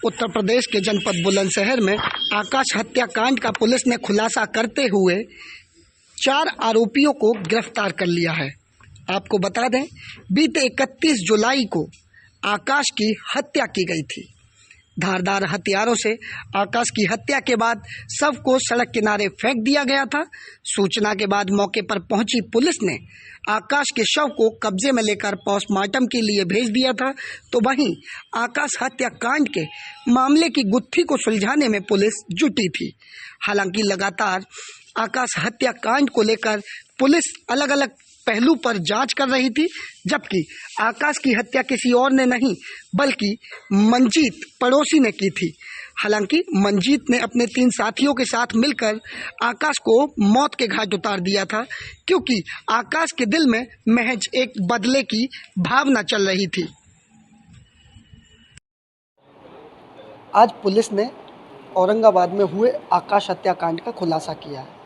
उत्तर प्रदेश के जनपद बुलंदशहर में आकाश हत्याकांड का पुलिस ने खुलासा करते हुए 4 आरोपियों को गिरफ्तार कर लिया है। आपको बता दें, बीते 31 जुलाई को आकाश की हत्या की गई थी। धारदार हथियारों से आकाश की हत्या के बाद शव को सड़क किनारे फेंक दिया गया था। सूचना के बाद मौके पर पहुंची पुलिस ने आकाश के शव को कब्जे में लेकर पोस्टमार्टम के लिए भेज दिया था। तो वहीं आकाश हत्याकांड के मामले की गुत्थी को सुलझाने में पुलिस जुटी थी। हालांकि लगातार आकाश हत्याकांड को लेकर पुलिस अलग अलग पहलू पर जांच कर रही थी, जबकि आकाश की हत्या किसी और ने नहीं बल्कि मंजीत पड़ोसी ने की थी। हालांकि मंजीत ने अपने 3 साथियों के साथ मिलकर आकाश को मौत के घाट उतार दिया था, क्योंकि आकाश के दिल में महज एक बदले की भावना चल रही थी। आज पुलिस ने औरंगाबाद में हुए आकाश हत्याकांड का खुलासा किया है।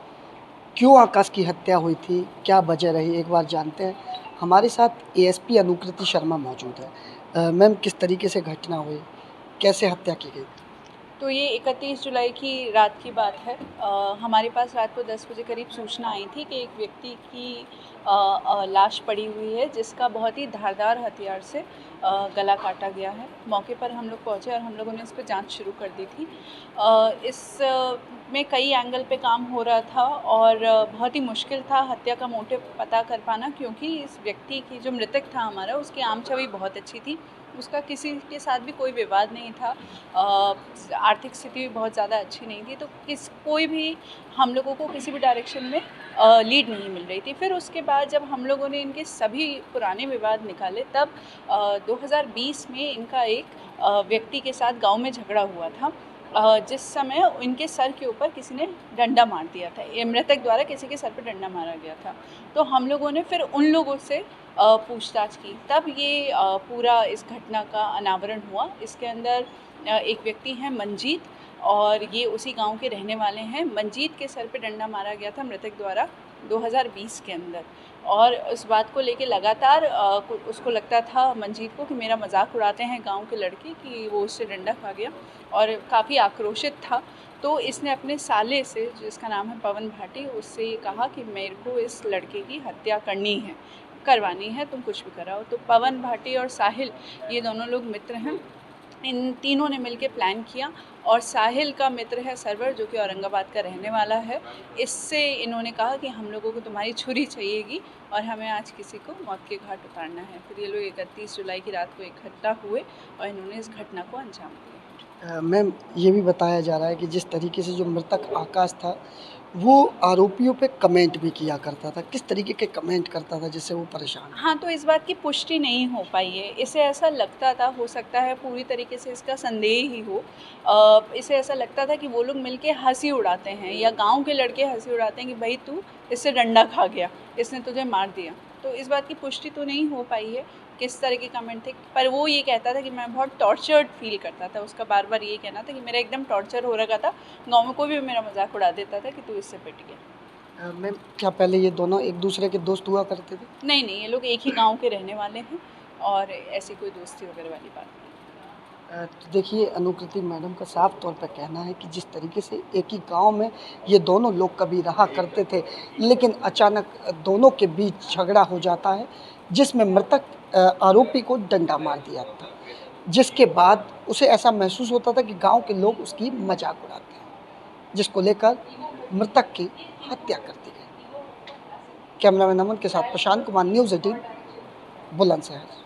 क्यों आकाश की हत्या हुई थी, क्या वजह रही, एक बार जानते हैं। हमारे साथ एएसपी अनुकृति शर्मा मौजूद है। मैम, किस तरीके से घटना हुई, कैसे हत्या की गई? तो ये 31 जुलाई की रात की बात है। हमारे पास रात को 10 बजे करीब सूचना आई थी कि एक व्यक्ति की लाश पड़ी हुई है, जिसका बहुत ही धारदार हथियार से गला काटा गया है। मौके पर हम लोग पहुँचे और हम लोगों ने इस पर जांच शुरू कर दी थी। इस में कई एंगल पे काम हो रहा था और बहुत ही मुश्किल था हत्या का मोटिव पता कर पाना, क्योंकि इस व्यक्ति की जो मृतक था हमारा, उसकी आम छवि बहुत अच्छी थी। उसका किसी के साथ भी कोई विवाद नहीं था। आर्थिक स्थिति भी बहुत ज़्यादा अच्छी नहीं थी, तो कोई भी हम लोगों को किसी भी डायरेक्शन में लीड नहीं मिल रही थी। फिर उसके बाद जब हम लोगों ने इनके सभी पुराने विवाद निकाले, तब 2020 में इनका एक व्यक्ति के साथ गांव में झगड़ा हुआ था, जिस समय इनके सर के ऊपर किसी ने डंडा मार दिया था। ये मृतक द्वारा किसी के सर पर डंडा मारा गया था। तो हम लोगों ने फिर उन लोगों से पूछताछ की, तब ये पूरा इस घटना का अनावरण हुआ। इसके अंदर एक व्यक्ति हैं मंजीत, और ये उसी गांव के रहने वाले हैं। मंजीत के सर पे डंडा मारा गया था मृतक द्वारा 2020 के अंदर, और उस बात को लेके लगातार उसको लगता था मंजीत को कि मेरा मजाक उड़ाते हैं गांव के लड़के, कि वो उससे डंडा खा गया और काफ़ी आक्रोशित था। तो इसने अपने साले से, जिसका नाम है पवन भाटी, उससे ये कहा कि मेरे को इस लड़के की हत्या करवानी है, तुम कुछ भी कराओ। तो पवन भाटी और साहिल, ये दोनों लोग मित्र हैं। इन तीनों ने मिलकर प्लान किया, और साहिल का मित्र है सरवर, जो कि औरंगाबाद का रहने वाला है। इससे इन्होंने कहा कि हम लोगों को तुम्हारी छुरी चाहिएगी और हमें आज किसी को मौत के घाट उतारना है। फिर ये लोग 31 जुलाई की रात को इकट्ठा हुए और इन्होंने इस घटना को अंजाम दिया। मैम, ये भी बताया जा रहा है कि जिस तरीके से जो मृतक आकाश था, वो आरोपियों पे कमेंट भी किया करता था। किस तरीके के कमेंट करता था जिससे वो परेशान? हाँ, तो इस बात की पुष्टि नहीं हो पाई है। इसे ऐसा लगता था, हो सकता है पूरी तरीके से इसका संदेह ही हो। इसे ऐसा लगता था कि वो लोग मिलके हंसी उड़ाते हैं, या गांव के लड़के हंसी उड़ाते हैं कि भाई तू इससे डंडा खा गया, इसने तुझे मार दिया। तो इस बात की पुष्टि तो नहीं हो पाई है किस तरह के कमेंट थे, पर वो ये कहता था कि मैं बहुत टॉर्चर्ड फील करता था। उसका बार बार ये कहना था कि मेरा एकदम टॉर्चर हो रखा था, गाँव में कोई भी मेरा मजाक उड़ा देता था कि तू इससे पिट गया। मैम, क्या पहले ये दोनों एक दूसरे के दोस्त हुआ करते थे? नहीं, ये लोग एक ही गांव के रहने वाले हैं, और ऐसी कोई दोस्ती वगैरह वाली बात नहीं। तो देखिए, अनुकृति मैडम का साफ तौर पर कहना है कि जिस तरीके से एक ही गांव में ये दोनों लोग कभी रहा करते थे, लेकिन अचानक दोनों के बीच झगड़ा हो जाता है, जिसमें मृतक आरोपी को डंडा मार दिया था, जिसके बाद उसे ऐसा महसूस होता था कि गांव के लोग उसकी मजाक उड़ाते हैं, जिसको लेकर मृतक की हत्या कर दी गई। कैमरामैन अमन के साथ प्रशांत कुमार, न्यूज़ 18, बुलंदशहर।